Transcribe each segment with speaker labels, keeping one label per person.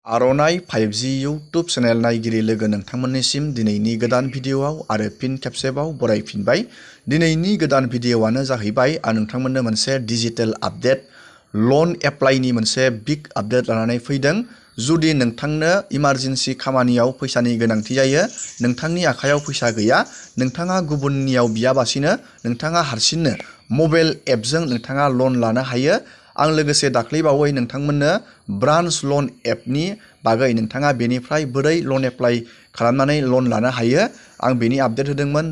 Speaker 1: आर'नाइ 5G YouTube channel नायगिरि लोगो नोंथांमोननिसिम दिनैनि गोदान भिडिअ'आव आरो फिन खेबसेबाव बरायफिनबाय। दिनैनि गोदान भिडिअ'आनो जाहैबाय आं नोंथांमोननो मोनसे डिजिटेल आपडेट लन एप्लाइनि मोनसे बिग आपडेट लानानै फैदों। जुदि नोंथांनो इमारजेन्सि खामानियाव फैसानि गोनांथि जायो, नोंथांनि आखायाव फैसा गैया, नोंथाङा गुबुननियाव बियाबासिनो नोंथाङा हारसिंनो मबाइल एपजों नोंथाङा लन लानो हायो। आं लोगोसे दाख्लैबावै नोंथांमोननो ब्रान्च लन एपनि बागै नोंथाङा बेनिफ्राय बोरै लन एप्लाइ खालामनानै लन लानो हायो आं बेनि आपडेट होदोंमोन।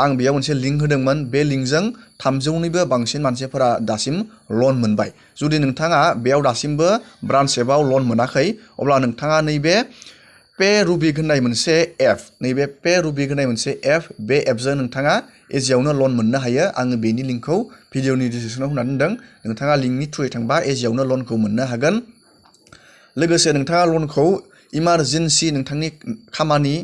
Speaker 1: आं बेयाव मोनसे लिंक होदोंमोन। बे लिंकजों 300निबो बांसिन मानसिफोरा दासिम लन मोनबाय। जुदि नोंथाङा बेयाव दासिमबो ब्रान्च एपआव लन मोनाखै, अब्ला नोंथाङा नैबे पे रुबिक होननाय मोनसे एप, बे एपजों नोंथाङा इजियावनो लन मोननो हायो। आङो बेनि लिंकखौ भिडिअनि डिसक्रिपसनाव होनानै दोनदों। नोंथाङा लिंकनि थ्रुयै थांबा इजियावनो लनखौ मोननो हागोन। लोगोसे नोंथाङा लनखौ इमारजेन्सि नोंथांनि खामानि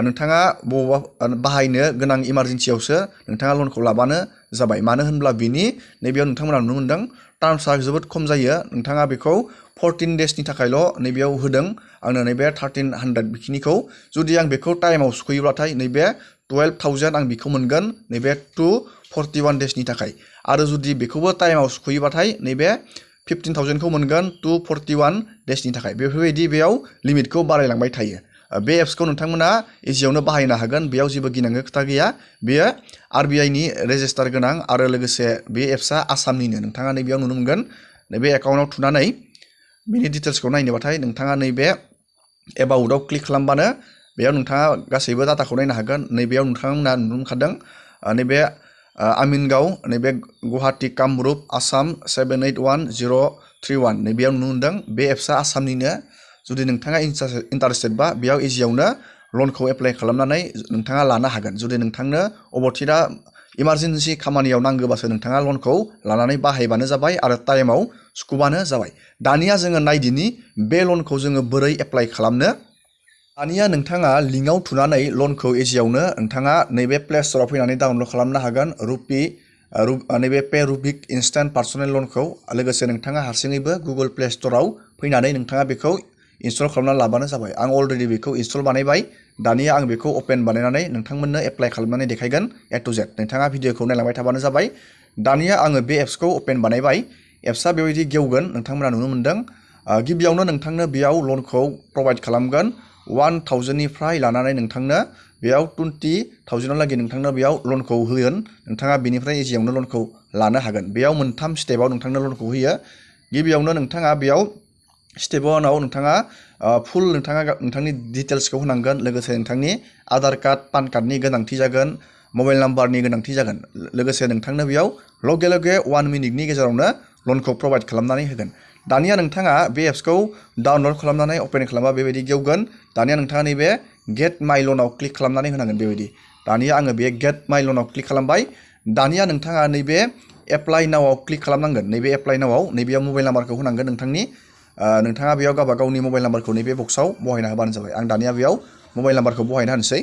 Speaker 1: नोंथाङा बबावबा बाहायनो गोनां इमारजेन्सियावसो नोंथाङा लनखौ लाबानो जाबाय। मानो होनब्ला बिनि नैबेयाव नोंथांमोना नुनो मोनदों टार्म्सआ जोबोद खम जायो। नोंथाङा बेखौ 14 डेजनि थाखायल' नैबेयाव होदों आंनो नैबे 1300 बिखिनिखौ। जुदि आं बेखौ टाइमाव सुख'योब्लाथाय नैबे 12,000 आं बेखौ मोनगोन नैबे 241 डेजनि थाखाय। आरो जुदि बेखौबो टाइमाव सुख'योबाथाय नैबे 15,000खौ मोनगोन 241 डेजनि थाखाय। बेफोरबायदि बेयाव लिमिटखौ बारायलांबाय थायो। बे एप्सखौ नोंथांमोना इजियावनो बाहायनो हागोन। बेयाव जेबो गिनांगौ खोथा गैया। बेयो RBIनि रेजिस्टार गोनां आरो लोगोसे बे एप्सआ आसामनिनो। नोंथाङा नैबेयाव नुनो मोनगोन। नैबे एकाउन्टाव थुनानै बेनि डिटेल्सखौ नायनोबाथाय नोंथाङा नैबे एबाउटआव क्लिक खालामबानो बेयाव नोंथाङा गासैबो डाटाखौ नायनो हागोन। नैबेयाव नोंथांमोना नुनो मोनखादों नैबे आमिनगाव, नैबे गुवाहाटी कामरुप आसाम 781031 नैबेयाव नुनो मोनदों। बे एप्सआ आसामनिनो। जुदि नोंथाङा इन्टारेस्टेडबा बेयाव इजियावनो लनखौ एप्लाइ खालामनानै नोंथाङा लानो हागोन। जुदि नोंथांनो अबथिरा इमारजेन्सि खामानियाव नांगौबासो नोंथाङा लनखौ लानानै बाहायबानो जाबाय आरो टाइमाव सुख'बानो जाबाय। दानिया जोङो नायदिनि बे लनखौ जोङो बोरै एप्लाइ खालामनो। दानिया नोंथाङा लिंकआव थुनानै लनखौ इजियावनो नोंथाङा नैबे प्ले स्ट'राव फैनानै डाउनलड खालामनो हागोन। नैबे पे रुबिक इन्स्टेन्ट पार्सनेल लनखौ। लोगोसे नोंथाङा हारसिङैबो गुगोल प्ले स्ट'राव फैनानै नोंथाङा बेखौ इनस्टल खालामनानै लाबानो जाबाय। आं अलरेडि बेखौ इनस्टल बानायबाय। दानिया आं बेखौ अपेन बानायनानै नोंथांमोननो एप्लाइ खालामनानै देखायगोन A to Z। नोंथाङा भिडिअखौ नायलांबाय थाबानो जाबाय। दानिया आङो बे एप्सखौ अपेन बानायबाय। एप्सआ बेबायदि गेवगोन नोंथांमोना नुनो मोनदों। गिबियावनो नोंथांनो बेयाव लनखौ प्रभाइड खालामगोन 1000निफ्राय लानानै नोंथांनो बेयाव 20,000लागै नोंथांनो बेयाव लनखौ होगोन। नोंथाङा बेनिफ्राय इजियावनो लनखौ लानो हागोन। बेयाव मोनथाम स्टेपाव नोंथांनो लनखौ होयो। गिबियावनो नोंथाङा बेयाव स्टेप 1आव नोंथाङा फुल नोंथांनि डिटेल्सखौ होनांगोन। लोगोसे नोंथांनि आधार कार्ड, पान कार्डनि गोनांथि जागोन, मबाइल नाम्बारनि गोनांथि जागोन। लोगोसे नोंथांनो बेयाव लगे 1 मिनिटनि गेजेरावनो लनखौ प्रभाइड खालामनानै होगोन। दानिया नोंथाङा बे एप्सखौ डाउनलड खालामनानै अपेन खालामबा बेबायदि गेवगोन। दानिया नोंथाङा नैबे गेट माइ लनाव क्लिक खालामनानै होनांगोन बेबायदि। दानिया आङो बे गेट माइ लनाव क्लिक खालामबाय। दानिया नोंथाङा नैबे एप्लाइ नावआव क्लिक खालामनांगोन। नैबे एप्लाइ नावआव नैबेयाव मबाइल नाम्बारखौ होनांगोन नोंथांनि। नोंथाङा बेयाव गावबा गावनि मबाइल नाम्बारखौ नैबे बक्सआव बहायना होबानो जाबाय। आं दानिया बेयाव मबाइल नाम्बारखौ बहायना होनोसै।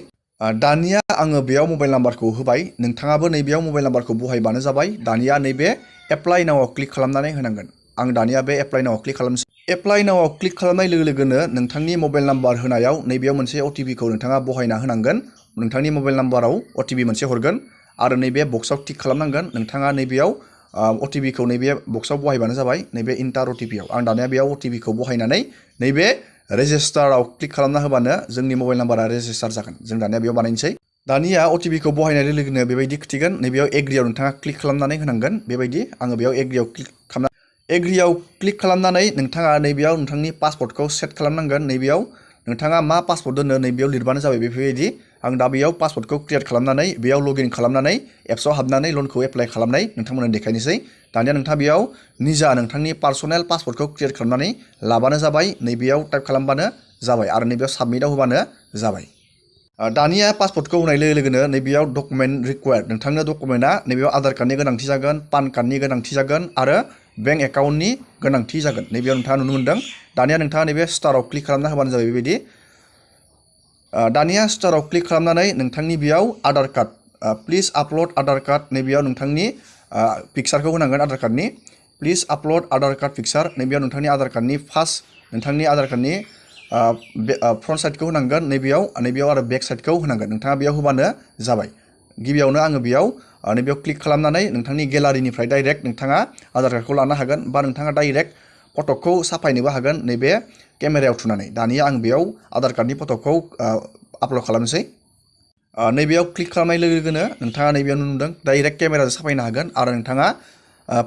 Speaker 1: दानिया आङो बेयाव मबाइल नाम्बारखौ होबाय। नोंथाङाबो नैबेयाव मबाइल नाम्बारखौ बहायबानो जाबाय। दानिया नैबे एप्लाइ नावआव क्लिक खालामनानै होनांगोन। आं दानिया बे एप्लाइ नावआव क्लिक खालामसै। एप्लाइ नावआव क्लिक खालामनाय लोगोनो नोंथांनि मबाइल नाम्बार होनायाव नैबेयाव मोनसे OTPखौ नोंथाङा बहायना होनांगोन। नोंथांनि मबाइल नाम्बाराव OTP मोनसे हरगोन आरो नैबे बक्सआव टिक खालामनांगोन। नोंथाङा नैबेयाव OTPखौ नैबे बक्सआव बहायबानो जाबाय। नैबे इन्टार OTPआव आं दानिया बेयाव OTPखौ बहायनानै नैबे रेजिस्टाराव क्लिक खालामना होबानो जोंनि मबाइल नाम्बारा रेजिस्टार जागोन। जों दानिया बेयाव बानायनोसै। दानिया OTPखौ बहायनाय लोगोनो बेबायदि खिथिगोन। नैबेयाव एग्रियाव नोंथाङा क्लिक खालामनानै होनांगोन बेबायदि। आङो बेयाव एग्रियाव क्लिक खालामनानै नोंथाङा नैबेयाव नोंथांनि पासवर्डखौ सेट खालामनांगोन। नैबेयाव नोंथाङा मा पासवर्ड दोनो नैबेयाव लिरबानो जाबाय बेफोरबायदि। आं दा बेयाव पासवर्डखौ क्रियेट खालामनानै बेयाव लगइन खालामनानै एप्सआव हाबनानै लनखौ एप्लाइ खालामनाय नोंथांमोननो देखायनोसै। दानिया नोंथाङा बेयाव निजा नोंथांनि पार्सनेल पासवर्डखौ क्रियेट खालामनानै लाबानो जाबाय। नैबेयाव टाइप खालामबानो जाबाय आरो नैबेयाव साबमिटआव होबानो जाबाय। दानिया पासवर्डखौ होनाय लोगोनो नैबेयाव डकुमेन्ट रिक्वायार्ड। नोंथांनो डकुमेन्टआ नैबेयाव आधार कार्डनि गोनांथि जागोन, पान कार्डनि गोनांथि जागोन आरो बेंक एकाउन्टनि गोनांथि जागोन। नैबेयाव नोंथाङा नुनो मोनदों। दानिया नोंथाङा नैबे स्टाराव क्लिक खालामना होबानो जाबाय बेबायदि। दानिया स्टाराव क्लिक खालामनानै नोंथांनि बेयाव Aadhaar card, please upload Aadhaar card नैबेयाव नोंथांनि पिक्सारखौ होनांगोन आधार कार्डनि। प्लिज आपल'ड आधार कार्ड पिक्सार नैबेयाव नोंथांनि आधार कार्डनि फार्स्ट नोंथांनि आधार कार्डनि फ्रन्ट साइडखौ होनांगोन नैबेयाव आरो बेक साइडखौ होनांगोन नोंथाङा बेयाव होबानो जाबाय गिबियावनो आङो बेयाव नैबेयाव क्लिक खालामनानै नोंथांनि गेलारिनिफ्राय डाइरेक्ट नोंथाङा आधार कार्डखौ लानो हागोन बा नोंथाङा डाइरेक्ट फट'खौ साफायनोबो हागोन नैबे केमेरायाव थुनानै दानिया आं बेयाव आधार कार्डनि फट'खौ आपल'ड खालामनोसै नैबेयाव क्लिक खालामनाय लोगो लोगोनो नोंथाङा नैबेयाव नुदों डाइरेक्ट केमेराजों साफायनो हागोन आरो नोंथाङा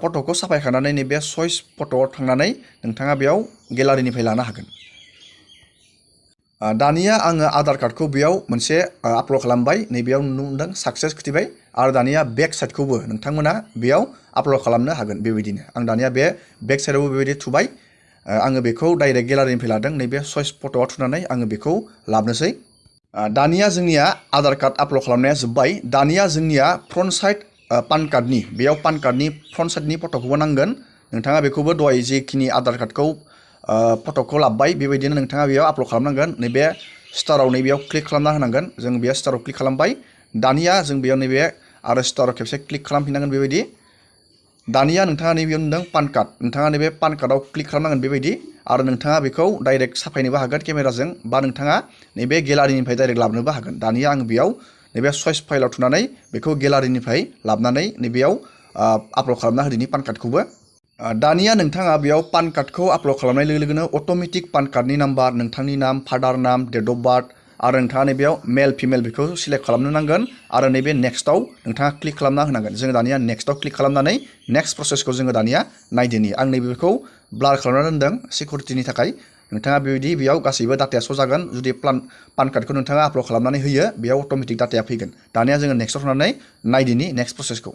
Speaker 1: फट'खौ साफायखानानै नैबे चइस फट'आव थांनानै नोंथाङा बेयाव गेलारिनिफ्राय लानो हागोन दानिया आङो आधार कार्डखौ बेयाव मोनसे आपल'ड खालामबाय नैबेयाव नुनो मोनदों साक्सेस खिथिबाय आरो दानिया बेक साइडखौबो नोंथांमोना बेयाव आपल'ड खालामनो हागोन बेबायदिनो आं दानिया बे बेक साइडआवबो बेबायदि थुबाय आङो बेखौ डाइरेक्ट गेलारिनिफ्राय लादों नैबे चइस फट'आव थुनानै आङो बेखौ लाबोनोसै दानिया जोंनिया आधार कार्ड आपल'ड खालामनाया जोब्बाय दानिया जोंनिया फ्रन्ट साइड पान कार्डनि बेयाव पान कार्डनि फ्रन्ट साइडनि फट'खौबो नांगोन नोंथाङा बेखौबो दहाय जेखिनि आधार कार्डखौ फट'खौ लाबबाय बेबायदिनो नोंथाङा बेयाव आपल'ड खालामनांगोन नैबे स्टाराव नैबेयाव क्लिक खालामना होनांगोन जों बेयाव स्टाराव क्लिक खालामबाय दानिया जों बेयाव नैबे आरो स्टाराव खेबसे क्लिक खालामफिननांगोन बेबायदि दानिया नोंथाङा नैबेयाव नुदों पान कार्ड नोंथाङा नैबे पान कार्डआव क्लिक खालामनांगोन बेबायदि आरो नोंथाङा बेखौ डाइरेक्ट साफायनोबो हागोन केमेराजों बा नोंथाङा नैबे गेलारिनिफ्राय डाइरेक्ट लाबोनोबो हागोन दानिया आं बेयाव नैबे चइस फाइलाव थुनानै बेखौ गेलारिनिफ्राय लाबोनानै नैबेयाव आपल'ड खालामना होदिनि पान कार्डखौबो दानिया नोंथाङा बेयाव पान कार्डखौ आपल'ड खालामनाय लोगो लोगोनो अट'मेटिक पान कार्डनि नाम्बार नोंथांनि नाम फादार नाम डेट अफ बार्थ आरो नोंथाङा नैबेयाव मेल फिमेल बेखौ सिलेक्ट खालामनो नांगोन आरो नैबे नेक्स्टआव नोंथाङा क्लिक खालामना होनांगोन जोङो दानिया नेक्स्टआव क्लिक खालामनानै नेक्स्ट प्रसेसखौ जोङो दानिया नायदिनि आं नैबेखौ ब्लार खालामना दोनदों सिकिउरिटिनि थाखाय नोंथाङा बेबायदि बेयाव गासैबो डाटाया श' जागोन जुदि पान कार्डखौ नोंथाङा आपल'ड खालामनानै होयो बेयाव अट'मेटिक डाटाया फैगोन दानिया जोङो नेक्स्टआव थांनानै नायदिनि नेक्स्ट प्रसेसखौ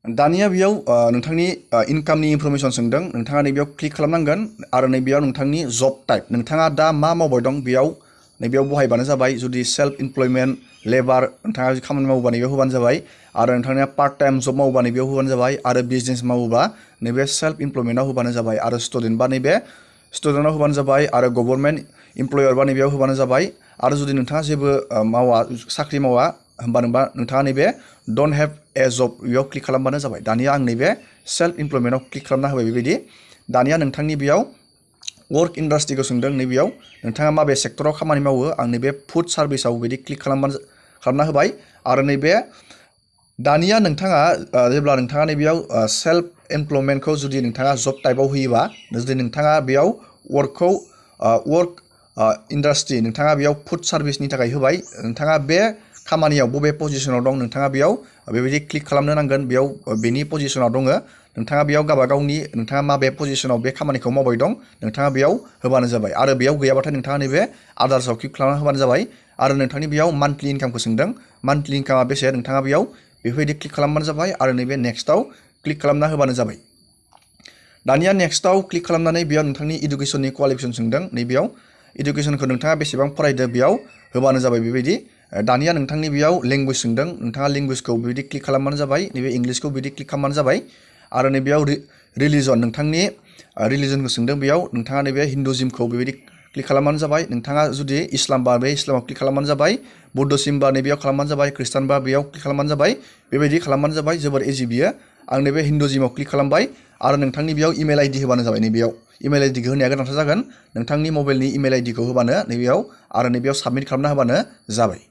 Speaker 1: दानिया बेयाव नोंथांनि इनकामनि इनफरमेसन सोंदों नोंथाङा नैबेयाव क्लिक खालामनांगोन आरो नैबेयाव नोंथांनि जब टाइप नोंथाङा दा मा मावबाय दं नैबेयाव बहायबानो जाबाय जुदि सेल्फ इमप्लयमेन्ट लेबार नोंथाङा जुदि खामानि मावोबा नैबेयाव होबानो जाबाय आरो नोंथांनिया पार्ट टाइम जब मावोबा नैबेयाव होबानो जाबाय आरो बिजनेस मावोबा नैबे सेल्फ इमप्लयमेन्टआव होबानो जाबाय आरो स्टुडेन्ट बा नैबे स्टुडेन्टआव होबानो जाबाय आरो गभर्नमेन्ट इमप्लयार बा नैबेयाव होबानो जाबाय आरो जुदि नोंथाङा जेबो मावा साख्रि मावा होनबा नोंथाङा नैबे डोन्ट हेभ ए जब बेयाव क्लिक खालामबानो जाबाय दानिया आं नैबे सेल्फ इमप्लयमेन्टआव क्लिक खालामना होबाय बेबायदि दानिया नोंथांनि बेयाव वर्क इन्डास्ट्रिखौ सोंदों नैबेयाव नोंथाङा माबे सेक्टराव खामानि मावो आं नैबे फुड सार्भिसाव बिदि क्लिक खालामना होबाय आरो नैबे दानिया नोंथाङा जेब्ला नोंथाङा नैबेयाव सेल्फ इमप्लयमेन्टखौ जुदि नोंथाङा जब टाइपआव होयोबा जुदि नोंथाङा बेयाव वर्क इन्डास्ट्रि नोंथाङा बेयाव फुड सार्भिसनि थाखाय होबाय नोंथाङा बे खामानियाव बबे पजिशनाव दं नोंथाङा बेयाव बेबायदि क्लिक खालामनो नांगोन बेयाव बेनि पजिशनाव दङ नोंथाङा बेयाव गावबागावनि नोंथाङा माबे पजिशनाव बे खामानिखौ मावबाय दं नोंथाङा बेयाव होबानो जाबाय आरो बेयाव गैयाबाथाय नोंथाङा नैबे आदार्सआव क्लिक खालामना होबानो जाबाय आरो नोंथांनि बेयाव मान्थलि इनकामखौ सोंदों मान्थलि इनकामा बेसे नोंथाङा बेयाव बेफोरबायदि क्लिक खालामबानो जाबाय आरो नैबे नेक्स्टआव क्लिक खालामना होबानो जाबाय दानिया नेक्स्टआव क्लिक खालामनानै बेयाव नोंथांनि इडुकेसननि क्वालिफिकेसन सोंदों नैबेयाव इडुकेसनखौ नोंथाङा बेसेबां फरायदो बेयाव होबानो जाबाय बेबायदि दानिया नोंथांनि बेयाव लेंगुवेज सोंदों नोंथाङा लेंगुवेजखौ बिदि क्लिक खालामबानो जाबाय नैबे इंलिसखौ बिदि क्लिक खालामबानो जाबाय आरो नैबेयाव रिलिजन नोंथांनि रिलिजनखौ सोंदों बेयाव नोंथाङा नैबे हिन्दुजिमखौ बेबायदि क्लिक खालामबानो जाबाय नोंथाङा जुदि इस्लामबा बे इस्लामाव क्लिक खालामबानो जाबाय बुद्धसिमबा नैबेयाव खालामबानो जाबाय ख्रिस्टानबा बेयाव क्लिक खालामबानो जाबाय बेबायदि खालामबानो जाबाय जोबोर इजि बियो आं नैबे हिन्दुजिमाव क्लिक खालामबाय आरो नोंथांनि बेयाव इमेल आइडि होबानो जाबाय नैबेयाव इमेल आइडिखौ होनाया गोनांथार जागोन नोंथांनि मबाइलनि इमेल आइडिखौ होबानो नैबेयाव आरो नैबेयाव साबमिट खालामना होबानो जाबाय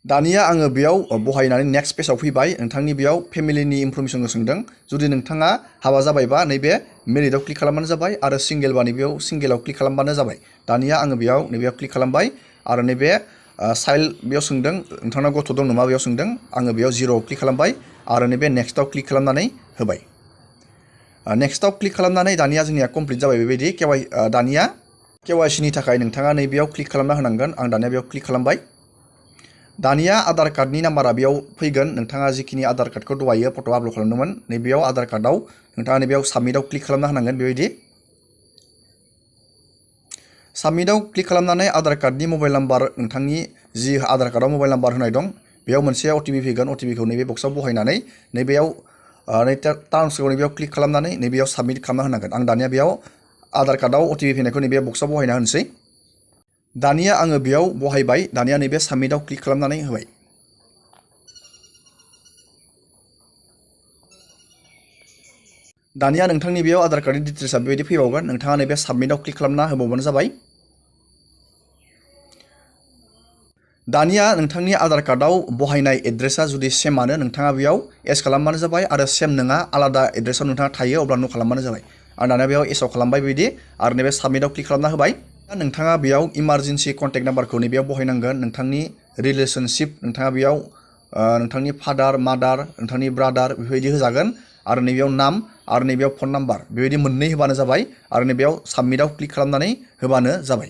Speaker 1: दानिया आङो बेयाव बहायनानै नेक्स्ट पेजाव फैबाय नोंथांनि बेयाव फेमिलिनि इनफरमेसनखौ सोंदों जुदि नोंथाङा हाबा जाबायबा नैबे मेरिटआव क्लिक खालामबानो जाबाय आरो सिंगेलबा नैबेयाव सिंगेलाव क्लिक खालामबानो जाबाय दानिया आङो नैबेयाव क्लिक खालामबाय आरो नैबे चाइल्ड बेयाव सोंदों नोंथांनाव गथ' दं नामा बेयाव सोंदों आङो बेयाव जिर'आव क्लिक खालामबाय आरो नैबे नेक्स्टआव क्लिक खालामनानै होबाय नेक्स्टआव क्लिक खालामनानै दानिया जोंनिया कमप्लिट जाबाय बेबायदि दानिया केवाइसिनि थाखाय नोंथाङा नैबेयाव क्लिक खालामना होनांगोन आं दानिया बेयाव क्लिक खालामबाय दानिया आधार कार्डनि नाम्बारा बेयाव फैगोन नोंथाङा जिखिनि आधार कार्डखौ दहायो फट' आपल'ड खालामदोंमोन नैबेयाव आधार कार्डआव नोंथाङा नैबेयाव साबमिटआव क्लिक खालामना होनांगोन बेबायदि साबमिटआव क्लिक खालामनानै आधार कार्डनि मबाइल नाम्बार नोंथांनि जि आधार कार्डआव मबाइल नाम्बार होनाय दं बेयाव मोनसे अटिपि फैगोन अटिपिखौ नैबे बक्सआव बहायनानै नैबेयाव टार्म्सखौ नैबेयाव क्लिक खालामनानै नैबेयाव साबमिट खालामना होनांगोन आं दानिया बेयाव आधार कार्डआव अटिपि फैनायखौ नैबे बक्सआव बहायना होनोसै दानिया आङो बेयाव बहायबाय दानिया नैबे साबमिटआव क्लिक खालामनानै होबाय दानिया नोंथांनि बेयाव आधार कार्डनि डिटेल्सआ बेबायदि फैबावगोन नोंथाङा नैबे साबमिटआव क्लिक खालामना होबावबानो जाबाय दानिया नोंथांनि आधार कार्डआव बहायनाय एड्रेसा जुदि सेमानो नोंथाङा बेयाव एस खालामबानो जाबाय आरो सेम नङा आलादा एड्रेसाव नोंथाङा थायो अब्ला नो खालामबानो जाबाय आरो दानिया बेयाव एसआव खालामबाय बेबायदि आरो नैबे साबमिटआव क्लिक खालामना होबाय नोंथाङा बेयाव इमारजेन्सि कन्टेक्ट नाम्बारखौ नैबेयाव बहायनांगोन नोंथांनि रिलेशनशिप नोंथाङा बेयाव नोंथांनि फादार मादार नोंथांनि ब्रादार बेबायदि होजागोन आरो नैबेयाव नाम आरो नैबेयाव फन नाम्बार बेबायदि मोननै होबानो जाबाय आरो नैबेयाव साबमिटआव क्लिक खालामनानै होबानो जाबाय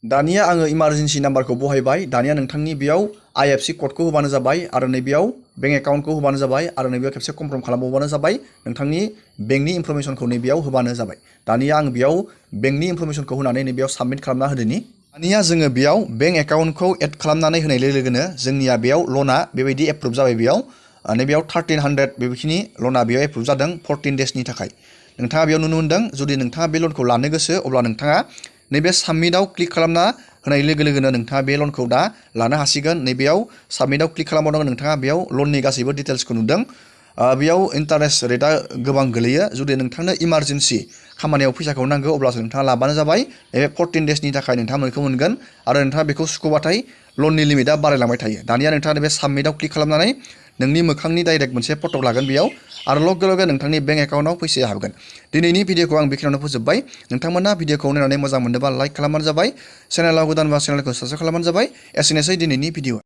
Speaker 1: दानिया आङो इमारजेन्सि नाम्बारखौ बहायबाय दानिया नोंथांनि बेयाव IFSC क'डखौ होबानो जाबाय आरो नैबेयाव बेंक एकाउन्टखौ होबानो जाबाय आरो नैबेयाव खेबसे कनफार्म खालामबावबानो जाबाय नोंथांनि बेंकनि इनफरमेसनखौ नैबेयाव होबानो जाबाय दानिया आं बेयाव बेंकनि इनफरमेसनखौ होनानै नैबेयाव साबमिट खालामना होदोनि दानिया जोङो बेयाव बेंक एकाउन्टखौ एड खालामनानै होनाय लोगोनो जोंनिया बेयाव ल'ना बेबायदि एप्रुभ जाबाय बेयाव नैबेयाव 1300 बेबायदिनि ल'ना बेयाव एप्रुभ जादों 14 डेजनि थाखाय नोंथाङा बेयाव नुनो मोनदों जुदि नोंथाङा बे ल'नखौ लानो गोसो अब्ला नोंथाङा नैबे साबमिटआव क्लिक खालामना होनाय लोगोनो नोंथाङा बे ल'नखौ दा लानो हासिगोन नैबेयाव साबमिटआव क्लिक खालामबावनांगोन नोंथाङा बेयाव ल'ननि गासैबो डिटेल्सखौ नुदों बेयाव इन्टारेस्ट रेटआ गोबां गोलैयो जुदि नोंथांनो इमारजेन्सि खामानियाव फैसाखौ नांगौ अब्लासो नोंथाङा लाबानो जाबाय नैबे 14 डेजनि थाखाय नोंथाङा बेखौ मोनगोन आरो नोंथाङा बेखौ सुख'बाथाय ल'ननि लिमिटआ बारायलांबाय थायो दानिया नोंथाङा बे साबमिटआव क्लिक खालामनानै नोंनि मोखांनि डाइरेक्ट मोनसे फट' लागोन बेयाव आरो लगे लगे नोंथांनि बेंक एकाउन्टआव फैसाया हाबगोन दिनैनि भिडिअखौ आं बेखिनियावनो फोजोबबाय नोंथांमोना भिडिअखौ नायनानै मोजां मोनदोंबा लाइक खालामबानो जाबाय चेनेलाव गोदानबा चेनेलखौ साबस्क्राइब खालामबानो जाबाय एसेनोसै दिनैनि भिडिअ